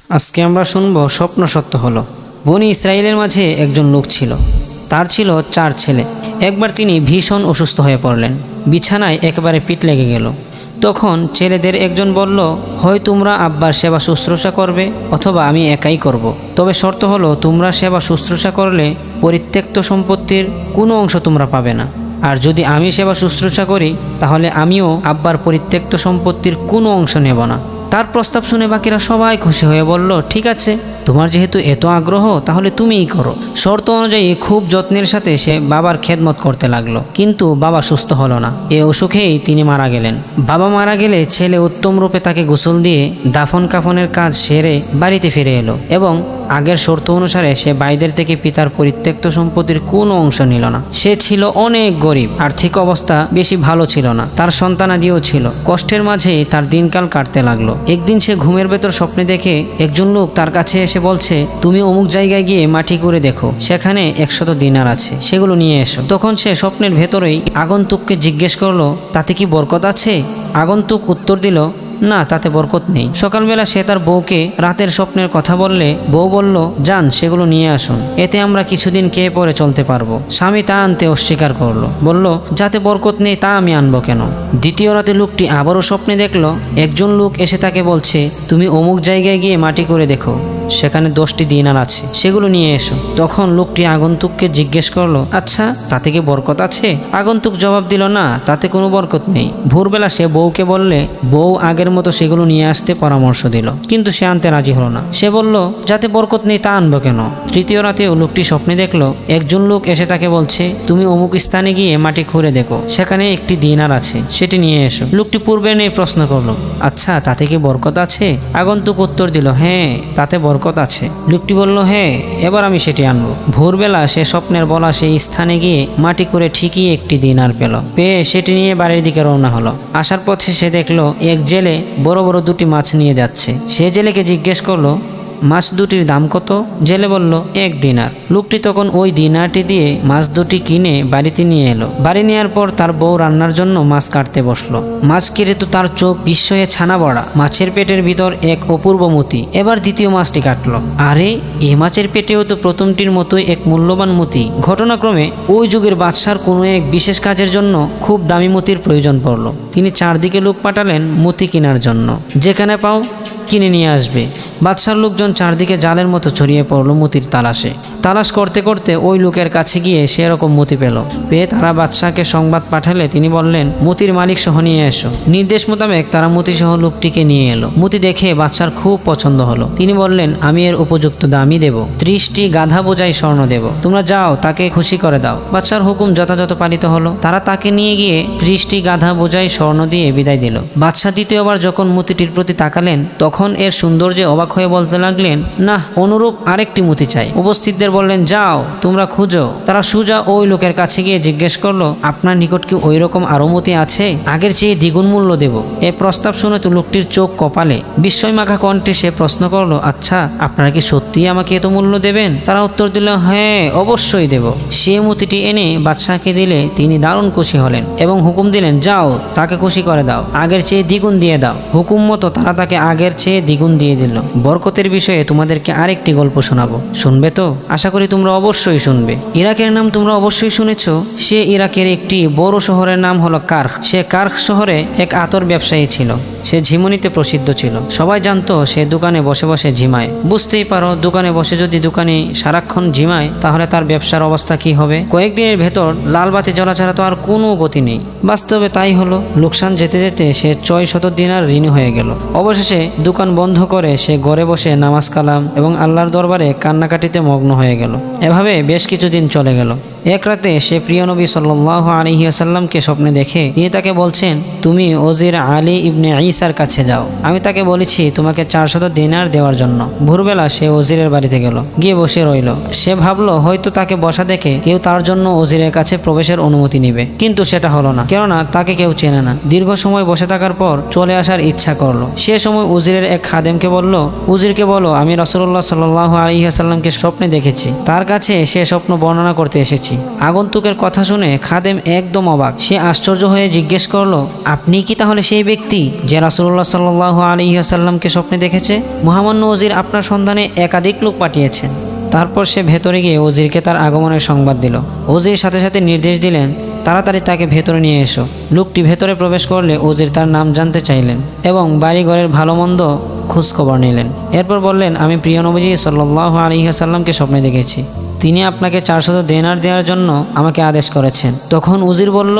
আজকে আমরা শুনব স্বপ্ন সত্য হলো। বনি ইসরায়েলের মাঝে একজন লোক ছিল, তার ছিল 4 ছেলে। একবার তিনি ভীষণ অসুস্থ হয়ে পড়লেন, বিছানায় একেবারে পিঠ লেগে গেল। তখন ছেলেদের একজন বলল, হয় তোমরা আব্বার সেবা শুশ্রূষা করবে অথবা আমি একাই করব। তবে শর্ত হলো তোমরা সেবা শুশ্রূষা করলে পরিত্যক্ত সম্পত্তির কোনো অংশ তোমরা পাবে না, আর যদি আমি সেবা শুশ্রূষা করি তাহলে আমিও আব্বার পরিত্যক্ত সম্পত্তির কোনো অংশ নেব না। তার প্রস্তাব শুনে বাকিরা সবাই খুশি হয়ে বলল, ঠিক আছে, তোমার যেহেতু এত আগ্রহ তাহলে তুমিই করো। শর্ত অনুযায়ী খুব যত্নের সাথে সে বাবার খেদমত করতে লাগলো, কিন্তু বাবা সুস্থ হলো না। এ অসুখেই তিনি মারা গেলেন। বাবা মারা গেলে ছেলে উত্তম রূপে তাকে গোসল দিয়ে দাফন কাফনের কাজ সেরে বাড়িতে ফিরে এলো এবং আগের শর্ত অনুসারে সে ভাইদের থেকে পিতার পরিত্যক্ত সম্পত্তির কোনো অংশ নিল না। সে ছিল অনেক গরিব, আর্থিক অবস্থা বেশি ভালো ছিল না, তার সন্তানাদিও ছিল। কষ্টের মাঝেই তার দিনকাল কাটতে লাগলো। একদিন সে ঘুমের ভেতর স্বপ্নে দেখে একজন লোক তার কাছে এসে বলছে, তুমি অমুক জায়গায় গিয়ে মাটি করে দেখো, সেখানে 100 দিনার আছে, সেগুলো নিয়ে এসো। তখন সে স্বপ্নের ভেতরেই আগন্তুককে জিজ্ঞেস করলো, তাতে কি বরকত আছে? আগন্তুক উত্তর দিল, না, তাতে বরকত নেই। সকালবেলা সে তার বউকে রাতের স্বপ্নের কথা বললে বউ বলল, যান সেগুলো নিয়ে আসুন, এতে আমরা কিছুদিন খেয়ে পরে চলতে পারবো। স্বামী তা আনতে অস্বীকার করলো, বলল, যাতে বরকত নেই তা আমি আনবো কেন? দ্বিতীয় রাতে লোকটি আবারও স্বপ্নে দেখলো একজন লোক এসে তাকে বলছে, তুমি অমুক জায়গায় গিয়ে মাটি করে দেখো, সেখানে 10টি দিনার আছে, সেগুলো নিয়ে এসো। তখন লোকটি আগন্তুককে জিজ্ঞেস করলো, আচ্ছা তাতে কি বরকত আছে? আগন্তুক জবাব দিল, না, তাতে কোনো বরকত নেই। ভোরবেলা সে বউকে বললে বউ আগের মতো সেগুলো নিয়ে আসতে পরামর্শ দিল, কিন্তু সে আনতে রাজি হলো না। সে বলল, যাতে বরকত নেই তা আনবো কেন? তৃতীয় রাতেও লোকটি স্বপ্নে দেখলো একজন লোক এসে তাকে বলছে, তুমি অমুক স্থানে গিয়ে মাটি খুঁড়ে দেখো, সেখানে 1টি দিনার আছে, সেটি নিয়ে এসো। লোকটি পূর্বে নিয়ে প্রশ্ন করলো, আচ্ছা তাতে কি বরকত আছে? আগন্তুক উত্তর দিল, হ্যাঁ, তাতে বরকত আছে। লোকটি বলল, হ্যাঁ, এবার আমি সেটি আনবো। ভোরবেলা সে স্বপ্নের বলা সেই স্থানে গিয়ে মাটি করে ঠিকই 1টি দিনার পেয়ে সেটি নিয়ে বাড়ির দিকে রওনা হলো। আসার পথে সে দেখলো এক জেলে বড় বড় 2টি মাছ নিয়ে যাচ্ছে। সে জেলেকে জিজ্ঞেস করলো, মাছ দুটির দাম কত? জেলে বলল, 1 দিনার। লোকটি তখন ওই দিনারটি দিয়ে মাছ দুটি কিনে বাড়িতে নিয়ে এলো। বাড়ি নেওয়ার পর তার বউ রান্নার জন্য মাছ কাটতে বসলো। মাছ কেটে তো তার চোখ বিস্ময়ে ছানা বড়া। মাছের পেটের ভিতর এক অপূর্ব মতি। এবার দ্বিতীয় মাছটি কাটলো। আরে, এই মাছের পেটেও তো প্রথমটির মতোই এক মূল্যবান মতি। ঘটনাক্রমে ওই যুগের বাদশার কোনো এক বিশেষ কাজের জন্য খুব দামি মতির প্রয়োজন পড়লো। তিনি চারদিকে লোক পাঠালেন মতি কেনার জন্য। যেখানে পাও কিনে নিয়ে আসবে। বাদশার লোকজন চারদিকে জালের মতো ছড়িয়ে পড়লো মতির তালাশে। তালাশ করতে করতে ওই লোকের কাছে গিয়ে সেরকম মতি পেয়ে তারা বাদশাকে সংবাদ পাঠালে তিনি বললেন, মতির মালিক সহ নিয়ে এসো। নির্দেশ মোতাবেক তারা মতি সহ লোকটিকে নিয়ে এলো। মতি দেখে বাদশার খুব পছন্দ হলো। তিনি বললেন, আমি এর উপযুক্ত দামই দেব, 30টি গাধা বোঝাই স্বর্ণ দেব, তোমরা যাও তাকে খুশি করে দাও। বাদশার হুকুম যথাযথ পালিত হলো। তারা তাকে নিয়ে গিয়ে 30টি গাধা বোঝাই স্বর্ণ দিয়ে বিদায় দিল। বাদশা দ্বিতীয়বার যখন মতিটির প্রতি তাকালেন তখন এর সৌন্দর্যে অবাক হয়ে বলতে লাগলেন, না, অনুরূপ আরেকটি মতি চাই। উপস্থিতদের বললেন, যাও তোমরা খুঁজো। তারা সুজা ওই লোকের কাছে গিয়ে জিজ্ঞেস করলো, আপনার নিকট কি ওই রকম আরো মতি আছে? আগের চেয়ে দ্বিগুণ মূল্য দেব। এ প্রস্তাব শুনে তো লোকটির চোখ কপালে। বিস্ময় মাখা কণ্ঠে সে প্রশ্ন করলো, আচ্ছা আপনারা কি সত্যিই আমাকে এত মূল্য দেবেন? তারা উত্তর দিল, হ্যাঁ, অবশ্যই দেব। সে মতিটি এনে বাদশাকে দিলে তিনি দারুণ খুশি হলেন এবং হুকুম দিলেন, যাও তাকে খুশি করে দাও, আগের চেয়ে দ্বিগুণ দিয়ে দাও। হুকুম মতো তারা তাকে আগের চেয়ে দ্বিগুণ দিয়ে দিল। বরকতের বিষয়ে তোমাদেরকে আরেকটি গল্প শোনাবো, শুনবে তো? আশা করি তোমরা অবশ্যই শুনবে। ইরাকের নাম তোমরা অবশ্যই শুনেছ। সে ইরাকের একটি বড় শহরের নাম হলো কার্খ। সে কার্খ শহরে এক আতর ব্যবসায়ী ছিল। সে ঝিমুনিতে প্রসিদ্ধ ছিল। সবাই জানতো সে দোকানে বসে বসে ঝিমায়। বুঝতেই পারো, দোকানে বসে যদি দোকানে সারাক্ষণ ঝিমায় তাহলে তার ব্যবসার অবস্থা কি হবে। কয়েকদিনের ভেতর লাল বাতি জ্বলা ছাড়া তো আর কোনো গতি নেই। বাস্তবে তাই হলো। লোকসান যেতে যেতে সে 600 দিনার ঋণী হয়ে গেল। অবশেষে দোকান বন্ধ করে সে ঘরে বসে নামাজ কালাম এবং আল্লাহর দরবারে কান্নাকাটিতে মগ্ন হয়ে গেল। এভাবে বেশ কিছুদিন চলে গেল। এক রাতে সে প্রিয় নবী সাল্লাল্লাহু আলাইহি ওয়াসাল্লামকে স্বপ্নে দেখে তিনি তাকে বলছেন, তুমি ওজির আলী ইবনে ঈসার কাছে যাও, আমি তাকে বলেছি তোমাকে 400 দিনার দেওয়ার জন্য। ভোরবেলা সে ওজিরের বাড়িতে গেল, গিয়ে বসে রইল। সে ভাবলো হয়তো তাকে বসা দেখে কেউ তার জন্য ওজিরের কাছে প্রবেশের অনুমতি নিবে, কিন্তু সেটা হলো না, কেননা তাকে কেউ চেনে না। দীর্ঘ সময় বসে থাকার পর চলে আসার ইচ্ছা করলো। সে সময় উজিরের এক খাদেমকে বলল, উজিরকে বলো আমি রাসূলুল্লাহ সাল্লাল্লাহু আলাইহি ওয়াসাল্লামকে স্বপ্নে দেখেছি, তার কাছে সে স্বপ্ন বর্ণনা করতে এসেছি। আগন্তুকের কথা শুনে খাদেম একদম অবাক। সে আশ্চর্য হয়ে জিজ্ঞেস করলো, আপনি কি তাহলে সেই ব্যক্তি যে রাসূলুল্লাহ সাল্লাল্লাহু আলাইহি ওয়াসাল্লামকে স্বপ্নে দেখেছে মহামান্য ওজির আপনার সন্ধানে একাধিক লোক পাঠিয়েছেন। তারপর সে ভেতরে গিয়ে ওজিরকে তার আগমনের সংবাদ দিল। ওজির সাথে সাথে নির্দেশ দিলেন, তাড়াতাড়ি তাকে ভেতরে নিয়ে এসো। লোকটি ভেতরে প্রবেশ করলে ওজির তার নাম জানতে চাইলেন এবং বাড়িঘরের ভালো মন্দ খোঁজখবর নিলেন। এরপর বললেন, আমি প্রিয় নবীজি সাল্লাল্লাহু আলাইহি ওয়াসাল্লামকে স্বপ্নে দেখেছি, তিনি আপনাকে 400 দিনার দেওয়ার জন্য আমাকে আদেশ করেছেন। তখন উজির বলল,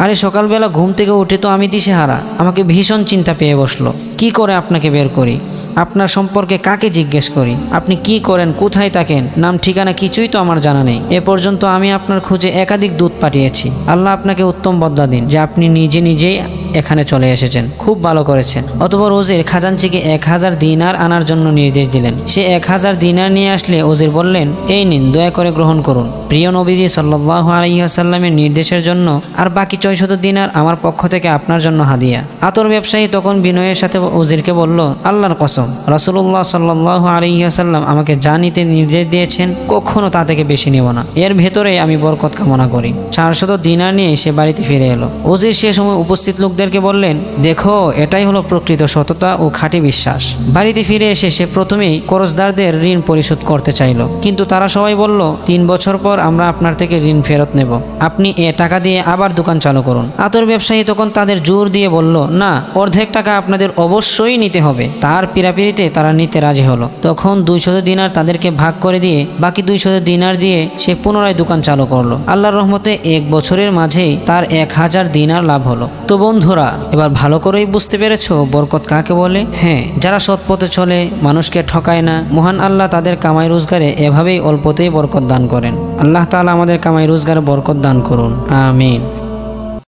আরে সকালবেলা ঘুম থেকে উঠে তো আমি দিশেহারা, আমাকে ভীষণ চিন্তা পেয়ে বসলো, কি করে আপনাকে বের করি, আপনার সম্পর্কে কাকে জিজ্ঞেস করি, আপনি কি করেন, কোথায় থাকেন, নাম ঠিকানা কিছুই তো আমার জানা নেই। এ পর্যন্ত আমি আপনার খোঁজে একাধিক দূত পাঠিয়েছি। আল্লাহ আপনাকে উত্তম বদলা দিন যে আপনি নিজেই এখানে চলে এসেছেন, খুব ভালো করেছেন। অতঃপর ওজির খাজানচিকে 1000 দিনার আনার জন্য নির্দেশ দিলেন। সে 1000 দিনার নিয়ে আসলে ওজির বললেন, এই নিন, দয়া করে গ্রহণ করুন। প্রিয় নবীজি সাল্লাল্লাহু আলাইহি ওয়াসাল্লামের নির্দেশের জন্য আর বাকি 600 দিনার আমার পক্ষ থেকে আপনার জন্য হাদিয়া। আতর ব্যবসায়ী তখন বিনয়ের সাথে ওজিরকে বলল, আল্লাহর কসম, রাসূলুল্লাহ সাল্লাল্লাহু আলাইহি ওয়াসাল্লাম আমাকে যা নিতে নির্দেশ দিয়েছেন কখনো তা থেকে বেশি নেব না, এর ভেতরে আমি বরকত কামনা করি। 400 দিনার নিয়ে সে বাড়িতে ফিরে এলো। ওজির সে সময় উপস্থিত লোকদেরকে বললেন, দেখো, এটাই হলো প্রকৃত সততা ও খাঁটি বিশ্বাস। বাড়িতে ফিরে এসে সে প্রথমেই করজদারদের ঋণ পরিশোধ করতে চাইল, কিন্তু তারা সবাই বলল, 3 বছর পর আমরা আপনার থেকে ঋণ ফেরত নেব, আপনি এ টাকা দিয়ে আবার দোকান চালু করুন। আতর ব্যবসায়ী তখন তাদের জোর দিয়ে বলল, না, অর্ধেক টাকা আপনাদের অবশ্যই নিতে হবে। তার পীড়াপিড়িতে তারা নিতে রাজি হলো। তখন 200 দিনার তাদেরকে ভাগ করে দিয়ে বাকি 200 দিনার দিয়ে সে পুনরায় দোকান চালু করলো। আল্লাহর রহমতে 1 বছরের মাঝেই তার 1000 দিনার লাভ হলো। তো বন্ধুরা, এবার ভালো করেই বুঝতে পেরেছো বরকত কাকে বলে? হ্যাঁ, যারা সৎ পথে চলে, মানুষকে ঠকায় না, মহান আল্লাহ তাদের কামাই রোজগারে এভাবেই অল্পতেই বরকত দান করেন। আল্লাহ তাআলা আমাদের কামাই রোজগারে বরকত দান করুন, আমিন।